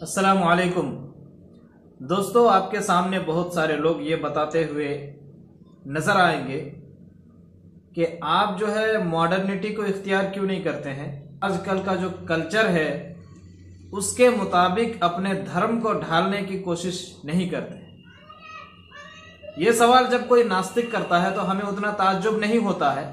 अस्सलामु अलैकुम दोस्तों, आपके सामने बहुत सारे लोग ये बताते हुए नजर आएंगे कि आप जो है मॉडर्निटी को इख्तियार क्यों नहीं करते हैं। आजकल का जो कल्चर है उसके मुताबिक अपने धर्म को ढालने की कोशिश नहीं करते। ये सवाल जब कोई नास्तिक करता है तो हमें उतना ताज्जुब नहीं होता है,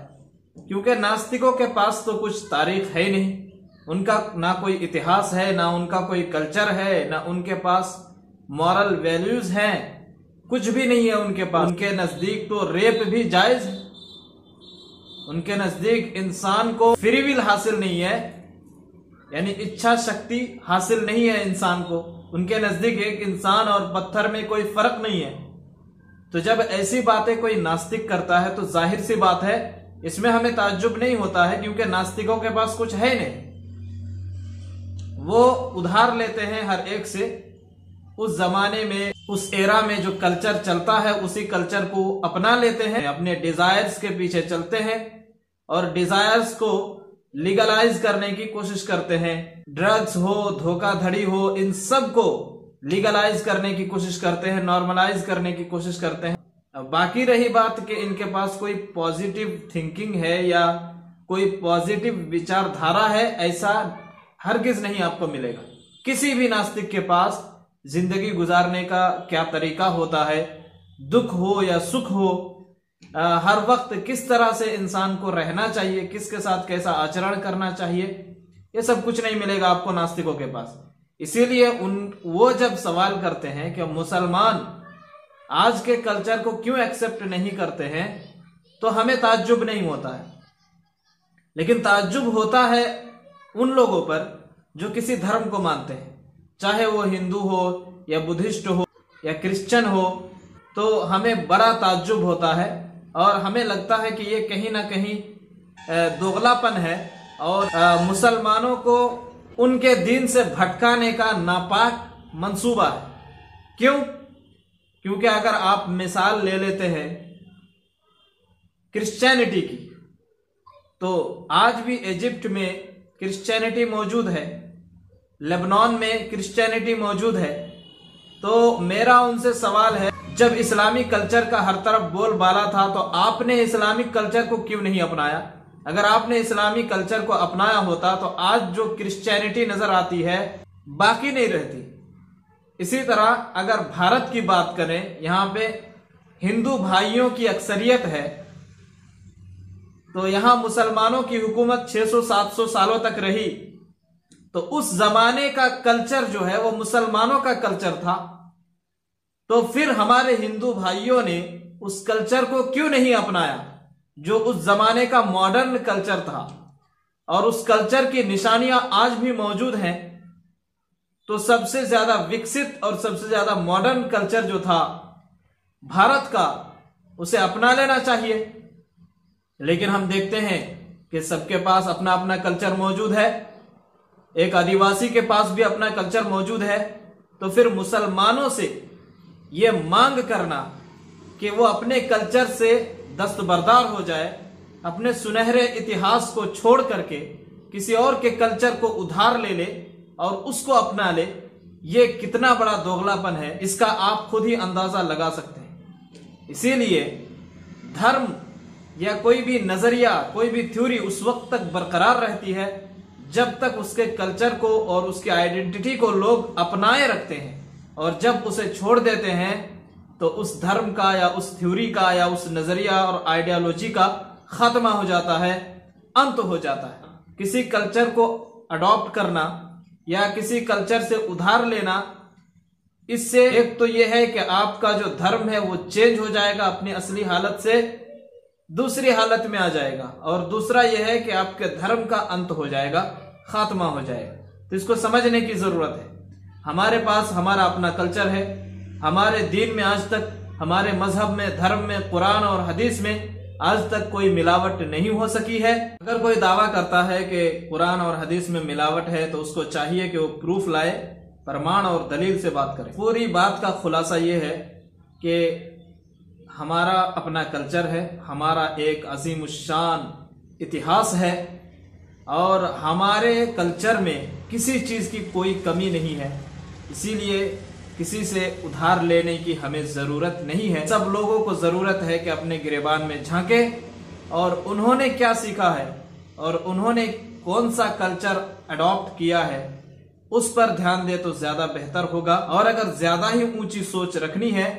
क्योंकि नास्तिकों के पास तो कुछ तारीख है ही नहीं। उनका ना कोई इतिहास है, ना उनका कोई कल्चर है, ना उनके पास मॉरल वैल्यूज हैं, कुछ भी नहीं है उनके पास। उनके नजदीक तो रेप भी जायज है। उनके नजदीक इंसान को फ्री विल हासिल नहीं है, यानी इच्छा शक्ति हासिल नहीं है इंसान को। उनके नजदीक एक इंसान और पत्थर में कोई फर्क नहीं है। तो जब ऐसी बातें कोई नास्तिक करता है तो जाहिर सी बात है इसमें हमें ताज्जुब नहीं होता है, क्योंकि नास्तिकों के पास कुछ है नहीं। वो उधार लेते हैं हर एक से। उस जमाने में, उस एरा में जो कल्चर चलता है उसी कल्चर को अपना लेते हैं, अपने डिजायर्स के पीछे चलते हैं और डिजायर्स को लीगलाइज करने की कोशिश करते हैं। ड्रग्स हो, धोखाधड़ी हो, इन सब को लीगलाइज करने की कोशिश करते हैं, नॉर्मलाइज करने की कोशिश करते हैं। अब बाकी रही बात कि इनके पास कोई पॉजिटिव थिंकिंग है या कोई पॉजिटिव विचारधारा है, ऐसा हरगिज नहीं आपको मिलेगा। किसी भी नास्तिक के पास जिंदगी गुजारने का क्या तरीका होता है, दुख हो या सुख हो, हर वक्त किस तरह से इंसान को रहना चाहिए, किसके साथ कैसा आचरण करना चाहिए, ये सब कुछ नहीं मिलेगा आपको नास्तिकों के पास। इसीलिए वो जब सवाल करते हैं कि मुसलमान आज के कल्चर को क्यों एक्सेप्ट नहीं करते हैं, तो हमें ताज्जुब नहीं होता है। लेकिन ताज्जुब होता है उन लोगों पर जो किसी धर्म को मानते हैं, चाहे वो हिंदू हो या बुद्धिस्ट हो या क्रिश्चियन हो। तो हमें बड़ा ताज्जुब होता है और हमें लगता है कि ये कहीं ना कहीं दोगलापन है और मुसलमानों को उनके दीन से भटकाने का नापाक मंसूबा है। क्यों? क्योंकि अगर आप मिसाल ले लेते हैं क्रिश्चियनिटी की, तो आज भी इजिप्ट में क्रिश्चियनिटी मौजूद है, लेबनान में क्रिश्चियनिटी मौजूद है। तो मेरा उनसे सवाल है, जब इस्लामिक कल्चर का हर तरफ बोलबाला था तो आपने इस्लामिक कल्चर को क्यों नहीं अपनाया? अगर आपने इस्लामिक कल्चर को अपनाया होता तो आज जो क्रिश्चियनिटी नजर आती है बाकी नहीं रहती। इसी तरह अगर भारत की बात करें, यहां पे हिंदू भाइयों की अक्सरियत है, तो यहां मुसलमानों की हुकूमत 600-700 सालों तक रही। तो उस जमाने का कल्चर जो है वो मुसलमानों का कल्चर था। तो फिर हमारे हिंदू भाइयों ने उस कल्चर को क्यों नहीं अपनाया जो उस जमाने का मॉडर्न कल्चर था, और उस कल्चर की निशानियां आज भी मौजूद हैं। तो सबसे ज्यादा विकसित और सबसे ज्यादा मॉडर्न कल्चर जो था भारत का, उसे अपना लेना चाहिए। लेकिन हम देखते हैं कि सबके पास अपना अपना कल्चर मौजूद है, एक आदिवासी के पास भी अपना कल्चर मौजूद है। तो फिर मुसलमानों से यह मांग करना कि वो अपने कल्चर से दस्तबरदार हो जाए, अपने सुनहरे इतिहास को छोड़ करके किसी और के कल्चर को उधार ले ले और उसको अपना ले, ये कितना बड़ा दोगलापन है, इसका आप खुद ही अंदाजा लगा सकते हैं। इसीलिए धर्म या कोई भी नजरिया, कोई भी थ्योरी उस वक्त तक बरकरार रहती है जब तक उसके कल्चर को और उसके आइडेंटिटी को लोग अपनाए रखते हैं, और जब उसे छोड़ देते हैं तो उस धर्म का या उस थ्योरी का या उस नजरिया और आइडियोलॉजी का खात्मा हो जाता है, अंत हो जाता है। किसी कल्चर को अडॉप्ट करना या किसी कल्चर से उधार लेना, इससे एक तो यह है कि आपका जो धर्म है वो चेंज हो जाएगा, अपनी असली हालत से दूसरी हालत में आ जाएगा, और दूसरा यह है कि आपके धर्म का अंत हो जाएगा, खात्मा हो जाएगा। तो इसको समझने की जरूरत है। हमारे पास हमारा अपना कल्चर है। हमारे दीन में आज तक, हमारे मजहब में, धर्म में, कुरान और हदीस में आज तक कोई मिलावट नहीं हो सकी है। अगर कोई दावा करता है कि कुरान और हदीस में मिलावट है तो उसको चाहिए कि वो प्रूफ लाए, प्रमाण और दलील से बात करे। पूरी बात का खुलासा ये है कि हमारा अपना कल्चर है, हमारा एक अजीमुशान इतिहास है, और हमारे कल्चर में किसी चीज की कोई कमी नहीं है। इसीलिए किसी से उधार लेने की हमें जरूरत नहीं है। सब लोगों को जरूरत है कि अपने गिरेबान में झांके और उन्होंने क्या सीखा है और उन्होंने कौन सा कल्चर अडॉप्ट किया है उस पर ध्यान दे तो ज्यादा बेहतर होगा। और अगर ज्यादा ही ऊंची सोच रखनी है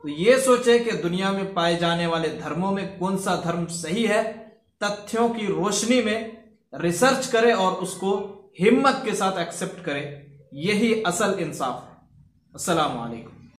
तो ये सोचे कि दुनिया में पाए जाने वाले धर्मों में कौन सा धर्म सही है, तथ्यों की रोशनी में रिसर्च करे और उसको हिम्मत के साथ एक्सेप्ट करे। यही असल इंसाफ है। अस्सलाम वालेकुम।